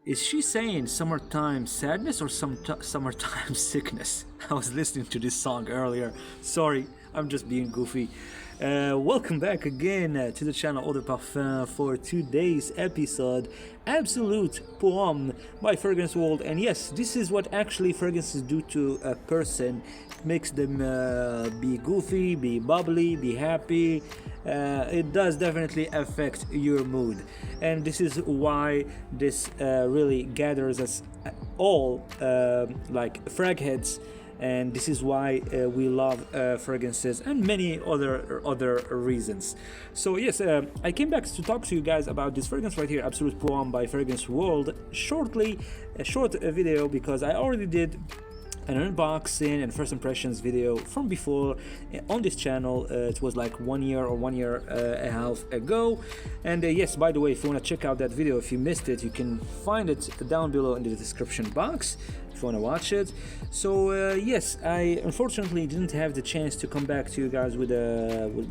Is she saying summertime sadness or summertime sickness? I was listening to this song earlier. Sorry, I'm just being goofy. Welcome back again to the channel Eau de Parfum for today's episode, Absolute Pour HOMME by Fragrance World. And yes, this is what actually fragrances do to a person. It makes them be goofy, be bubbly, be happy. It does definitely affect your mood, and this is why this really gathers us all like frag heads, and this is why we love fragrances and many other reasons. So yes, I came back to talk to you guys about this fragrance right here, Absolute Pour HOMME by Fragrance World. A short video, because I already did an unboxing and first impressions video from before on this channel. It was like 1 year or 1 year and a half ago. And yes, by the way, if you want to check out that video, if you missed it, you can find it down below in the description box if you want to watch it. So yes, I unfortunately didn't have the chance to come back to you guys with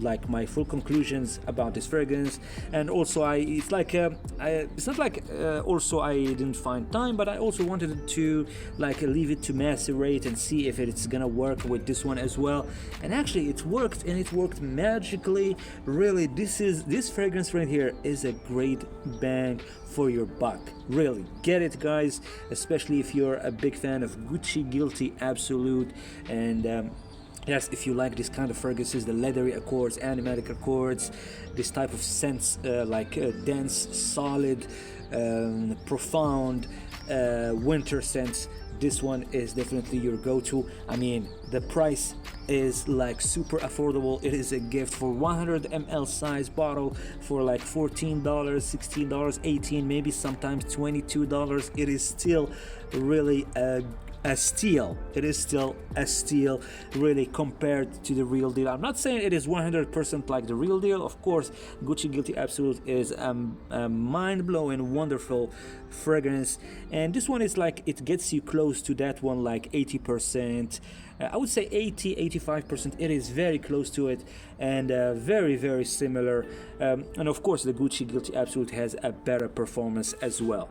like my full conclusions about this fragrance. And also it's not like also I didn't find time, but I also wanted to like leave it to macerate and see if it's gonna work with this one as well. And actually it worked, and it worked magically. Really, this fragrance right here is a great bang for your buck. Really, get it guys, especially if you're a big fan of Gucci Guilty Absolute. And yes, if you like this kind of fragrances, the leathery accords, animatic accords, this type of scents, like dense, solid, profound winter scents, this one is definitely your go-to. I mean, the price is like super affordable. It is a gift for 100 ml size bottle for like $14, $16, $18, maybe sometimes $22. It is still really a steal. It is still a steal, really, compared to the real deal. I'm not saying it is 100% like the real deal. Of course, Gucci Guilty Absolute is a mind-blowing, wonderful fragrance, and this one is like, it gets you close to that one, like 80%. I would say 80-85%. It is very close to it, and very similar. And of course, the Gucci Guilty Absolute has a better performance as well.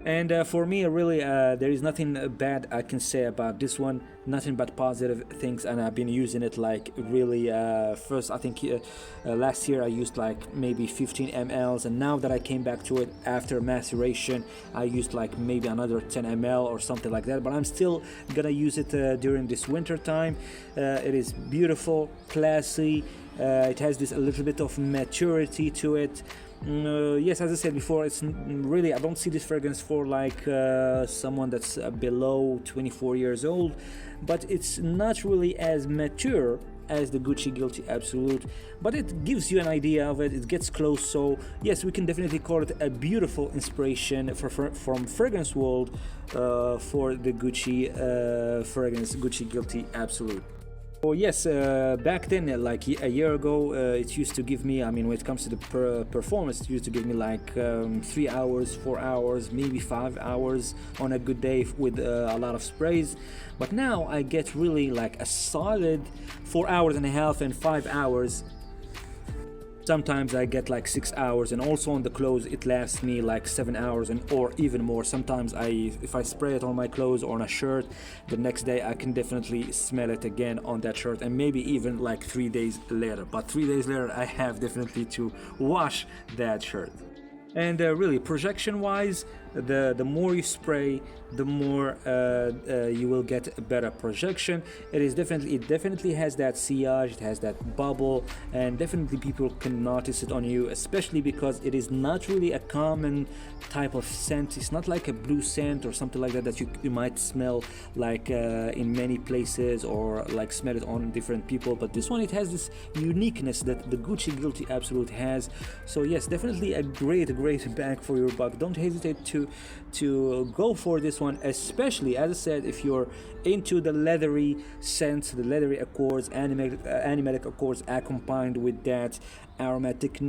And for me, really, there is nothing bad I can say about this one. Nothing but positive things, and I've been using it like really. First, I think last year I used like maybe 15 mLs, and now that I came back to it after maceration, I used like maybe another 10 ml or something like that. But I'm still gonna use it during this winter time. It is beautiful, classy. It has this a little bit of maturity to it. Yes, as I said before, it's really, I don't see this fragrance for like someone that's below 24 years old, but it's not really as mature as the Gucci Guilty Absolute, but it gives you an idea of it. It gets close. So yes, we can definitely call it a beautiful inspiration from Fragrance World for the Gucci fragrance, Gucci Guilty Absolute. Oh yes, back then, like a year ago, it used to give me, I mean, when it comes to the performance, it used to give me like 3 hours, 4 hours, maybe 5 hours on a good day with a lot of sprays. But now I get really like a solid 4 hours and a half and 5 hours. Sometimes I get like 6 hours, and also on the clothes it lasts me like 7 hours or even more. Sometimes if I spray it on my clothes or on a shirt, the next day I can definitely smell it again on that shirt, and maybe even like 3 days later. But 3 days later I have definitely to wash that shirt. And really, projection wise, the more you spray, the more you will get a better projection. It definitely has that sillage, it has that bubble, and definitely people can notice it on you, especially because it is not really a common type of scent. It's not like a blue scent or something like that that you might smell like in many places, or like smell it on different people. But this one, it has this uniqueness that the Gucci Guilty Absolute has. So yes, definitely a great bang for your buck. Don't hesitate to go for this one, especially, as I said, if you're into the leathery scents, the leathery accords, animatic accords, accompanied with that aromatic,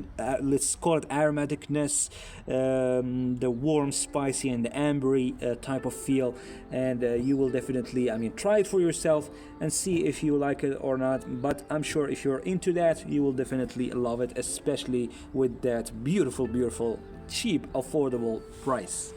let's call it aromaticness, the warm, spicy, and the ambery type of feel. And you will definitely, I mean, try it for yourself and see if you like it or not. But I'm sure if you're into that, you will definitely love it, especially with that beautiful, cheap, affordable price.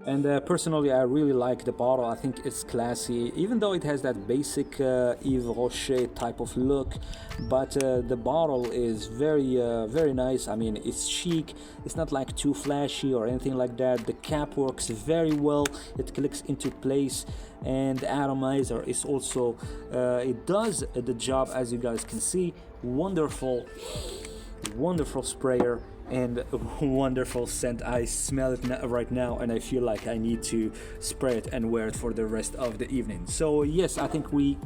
And personally, I really like the bottle. I think it's classy, even though it has that basic Yves Rocher type of look. But the bottle is very nice. I mean, it's chic. It's not like too flashy or anything like that. The cap works very well. It clicks into place, and the atomizer is also it does the job, as you guys can see. Wonderful sprayer and wonderful scent. I smell it right now, and I feel like I need to spray it and wear it for the rest of the evening. So yes, I think we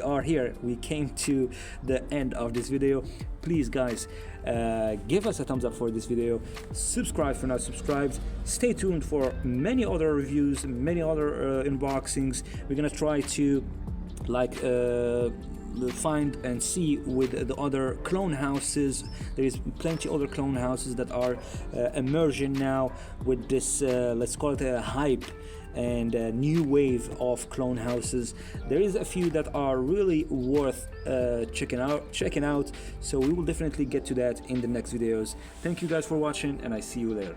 are here. We came to the end of this video. Please guys, give us a thumbs up for this video. Subscribe if you're not subscribed. Stay tuned for many other reviews, many other unboxings. We're gonna try to find and see with the other clone houses. There is plenty other clone houses that are emerging now with this let's call it a hype and a new wave of clone houses. There is a few that are really worth checking out, so we will definitely get to that in the next videos. Thank you guys for watching, and I see you later.